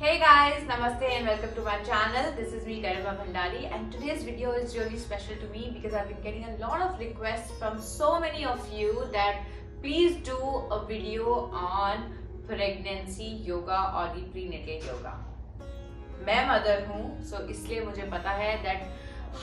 Hey guys, namaste and welcome to my channel. This is me Garima Bhandari, and today's video is really special to me because I've been getting a lot of requests from so many of you that please do a video on pregnancy yoga or the prenatal yoga. मैं mother हूँ, so इसलिए मुझे पता है that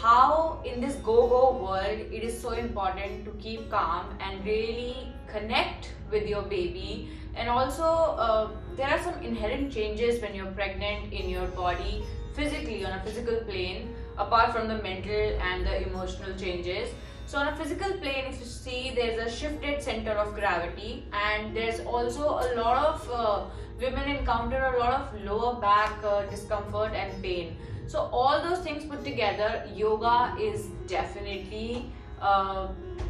how in this go-go world it is so important to keep calm and really connect with your baby. And also there are some inherent changes when you're pregnant in your body physically, on a physical plane, apart from the mental and the emotional changes. So on a physical plane, if you see, there's a shifted center of gravity, and there's also a lot of women encounter a lot of lower back discomfort and pain. So all those things put together, yoga is definitely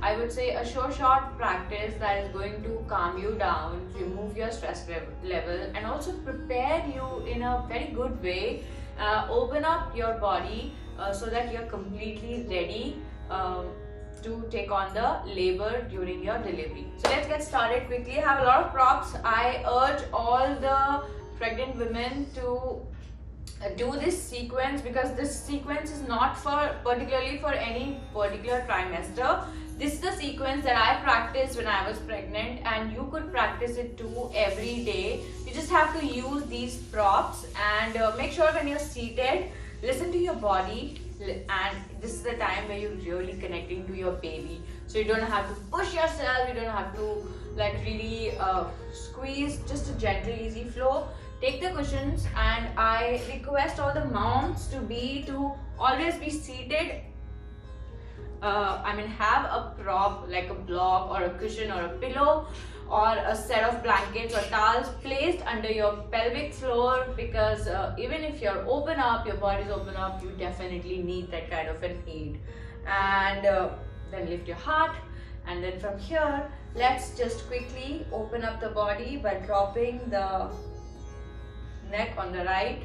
I would say a short practice that is going to calm you down, remove your stress level, and also prepare you in a very good way, open up your body so that you're completely ready to take on the labor during your delivery. So let's get started quickly. I have a lot of props. I urge all the pregnant women to do this sequence because this sequence is not particularly for any particular trimester. This is the sequence that I practiced when I was pregnant, and you could practice it too every day. You just have to use these props and make sure when you're seated, listen to your body, and this is the time where you're really connecting to your baby. So you don't have to push yourself, you don't have to like really squeeze, just a gentle easy flow. Take the cushions, and I request all the moms to always be seated. Have a prop like a block or a cushion or a pillow or a set of blankets or towels placed under your pelvic floor, because even if you're open up, your body's open up, you definitely need that kind of an aid. And then lift your heart, and then from here, let's just quickly open up the body by dropping the neck on the right.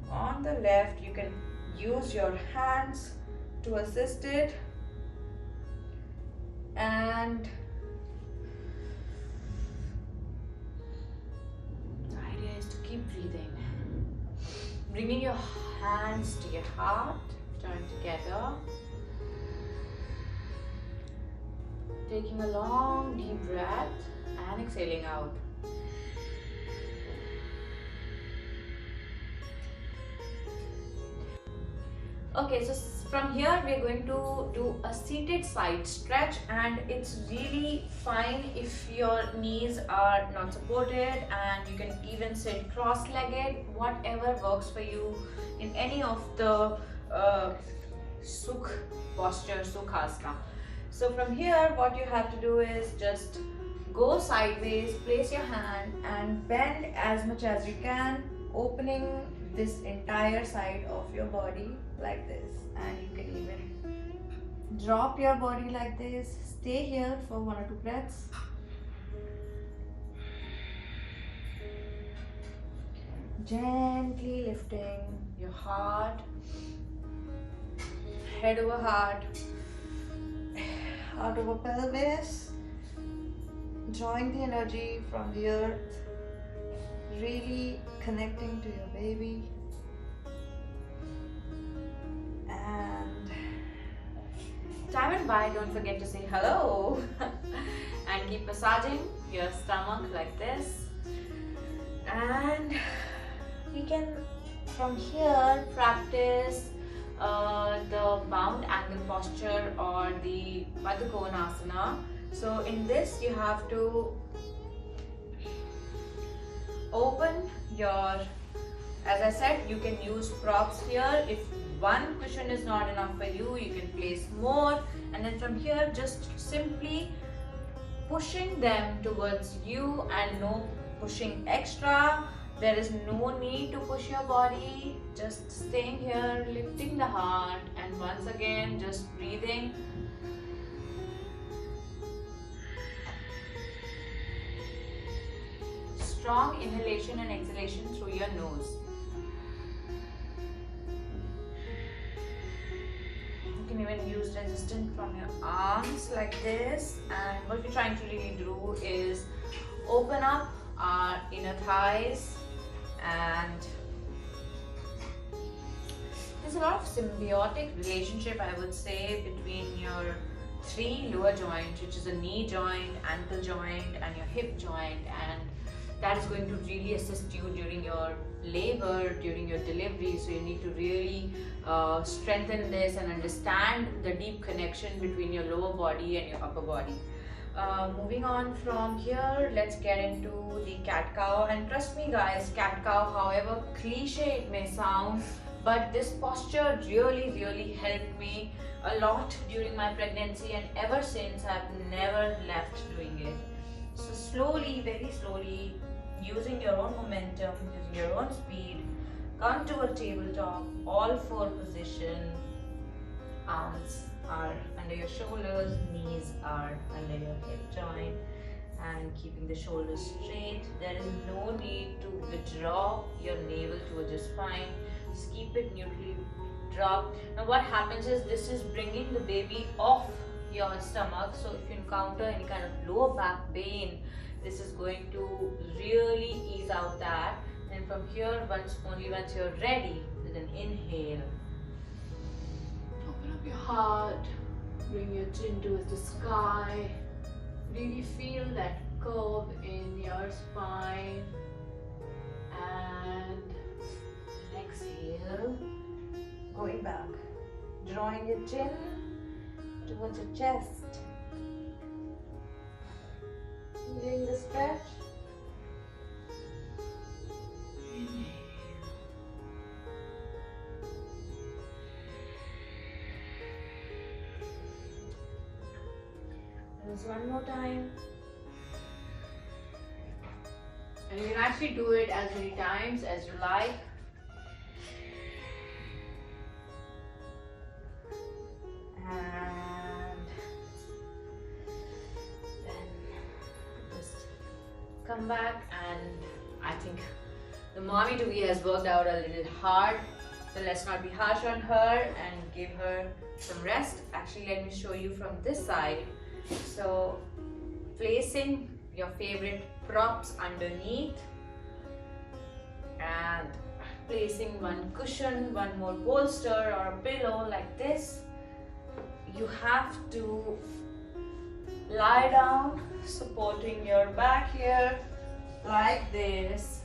On the left, you can use your hands to assist it, and the idea is to keep breathing, bringing your hands to your heart, join together, taking a long deep breath and exhaling out. Okay, so from here we are going to do a seated side stretch, and it's really fine if your knees are not supported, and you can even sit cross-legged, whatever works for you in any of the Sukh posture, Sukh Asana. So from here, what you have to do is just go sideways, place your hand and bend as much as you can, opening this entire side of your body like this, and you can even drop your body like this. Stay here for 1 or 2 breaths. Gently lifting your heart, head over heart, heart over pelvis, drawing the energy from the earth, really connecting to your baby, and time and by, don't forget to say hello and keep massaging your stomach like this. And you can from here practice the bound angle posture or the Padkonasana. So in this you have to open your, as I said, you can use props here. If one cushion is not enough for you, you can place more, and then from here just simply pushing them towards you and no pushing extra. There is no need to push your body, just staying here, lifting the heart, and once again just breathing. Strong inhalation and exhalation through your nose. You can even use resistance from your arms like this, and what we're trying to really do is open up our inner thighs and lot of symbiotic relationship, I would say, between your three lower joints, which is a knee joint, ankle joint, and your hip joint, and that is going to really assist you during your labor, during your delivery. So you need to really strengthen this and understand the deep connection between your lower body and your upper body. Moving on from here, let's get into the cat cow. And trust me guys, cat cow, however cliche it may sound, but this posture really helped me a lot during my pregnancy, and ever since I've never left doing it. So slowly, very slowly, using your own momentum, using your own speed, come to a tabletop, all four position. Arms are under your shoulders, knees are under your hip joint, and keeping the shoulders straight. There is no need to withdraw your navel towards your spine. Just keep it neutrally dropped. Now what happens is, this is bringing the baby off your stomach. So if you encounter any kind of lower back pain, this is going to really ease out that. And from here, once you're ready, with an inhale, open up your heart, bring your chin towards the sky, really feel that curve in your spine, and exhale, going back, drawing your chin towards your chest, feeling the stretch. Just one more time. And you can actually do it as many times as you like. And then just come back, and I think the mommy to be has worked out a little hard. So let's not be harsh on her and give her some rest. Actually, let me show you from this side. So placing your favorite props underneath, and placing one cushion, one more bolster or a pillow like this. You have to lie down, supporting your back here like this,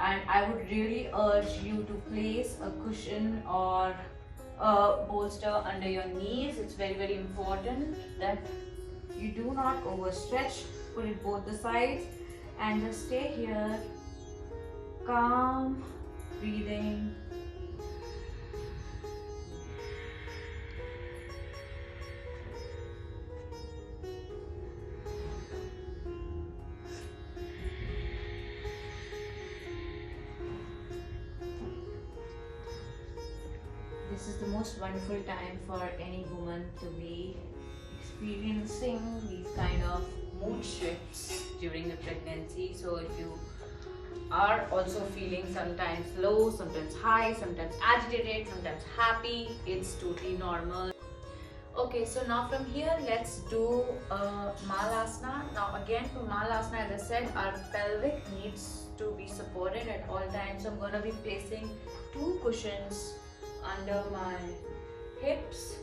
and I would really urge you to place a cushion or a bolster under your knees. It's very important that you do not overstretch. Pull it both the sides and just stay here, calm, breathing. This is the most wonderful time for any woman to be experiencing these kind of mood shifts during the pregnancy. So if you are also feeling sometimes low, sometimes high, sometimes agitated, sometimes happy, it's totally normal. Okay, so now from here, let's do Malasana. Now again, for Malasana, as I said, our pelvic needs to be supported at all times. So I'm going to be placing two cushions under my hips,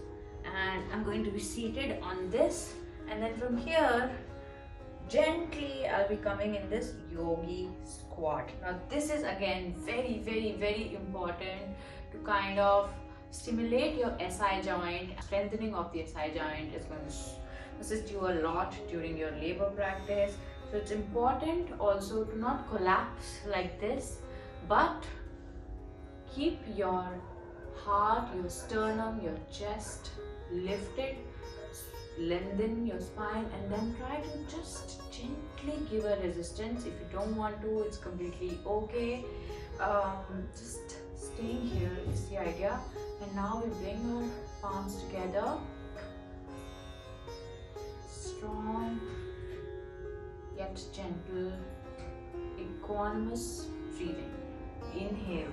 and I'm going to be seated on this, and then from here gently I'll be coming in this Yogic Squat. Now this is again very important to kind of stimulate your SI joint. Strengthening of the SI joint is going to assist you a lot during your labor practice. So it's important also to not collapse like this, but keep your heart, your sternum, your chest lifted, lengthen your spine, and then try to just gently give a resistance. If you don't want to, it's completely okay. Just staying here is the idea. And now we bring our palms together, strong yet gentle, equanimous breathing. Inhale.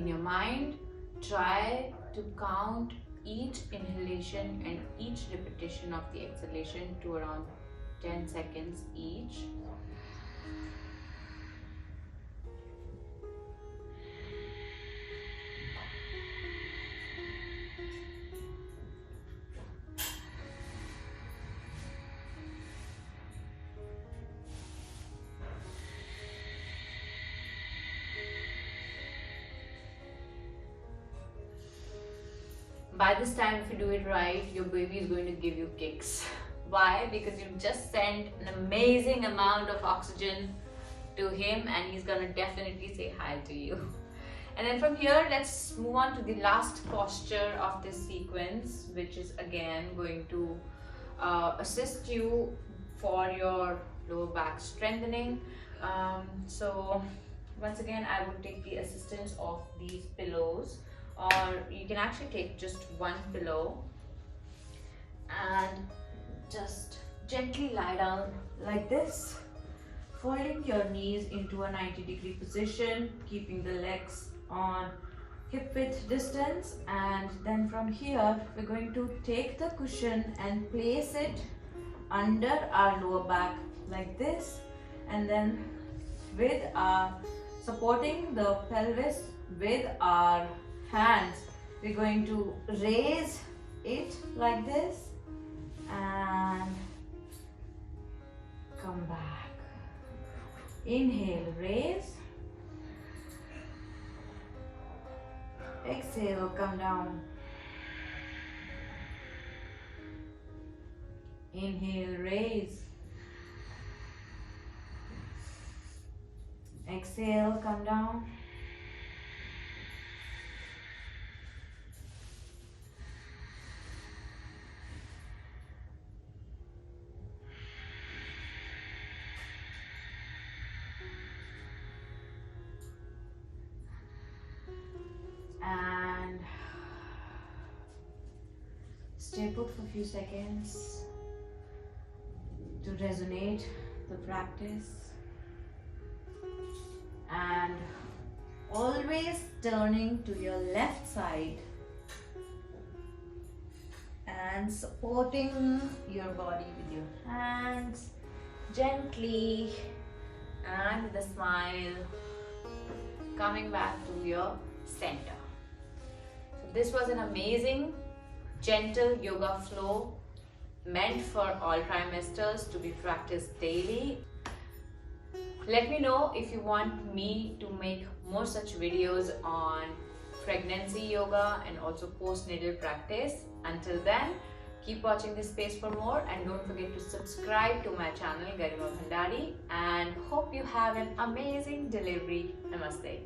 In your mind, try to count each inhalation and each repetition of the exhalation to around 10 seconds each. By this time, if you do it right, your baby is going to give you kicks. Why? Because you've just sent an amazing amount of oxygen to him, and he's gonna definitely say hi to you. And then from here, let's move on to the last posture of this sequence, which is again going to assist you for your lower back strengthening. So once again, I would take the assistance of these pillows, or you can actually take just one pillow and just gently lie down like this, folding your knees into a 90-degree position, keeping the legs on hip width distance. And then from here, we're going to take the cushion and place it under our lower back like this, and then with our supporting the pelvis with our hands, we're going to raise it like this and come back. Inhale, raise. Exhale, come down. Inhale, raise. Exhale, come down. And stay put for a few seconds to resonate the practice. And always turning to your left side and supporting your body with your hands gently, and with a smile coming back to your center. So this was an amazing gentle yoga flow meant for all trimesters to be practiced daily. Let me know if you want me to make more such videos on pregnancy yoga and also postnatal practice. Until then, keep watching this space for more, and don't forget to subscribe to my channel Garima Bhandari, and hope you have an amazing delivery. Namaste.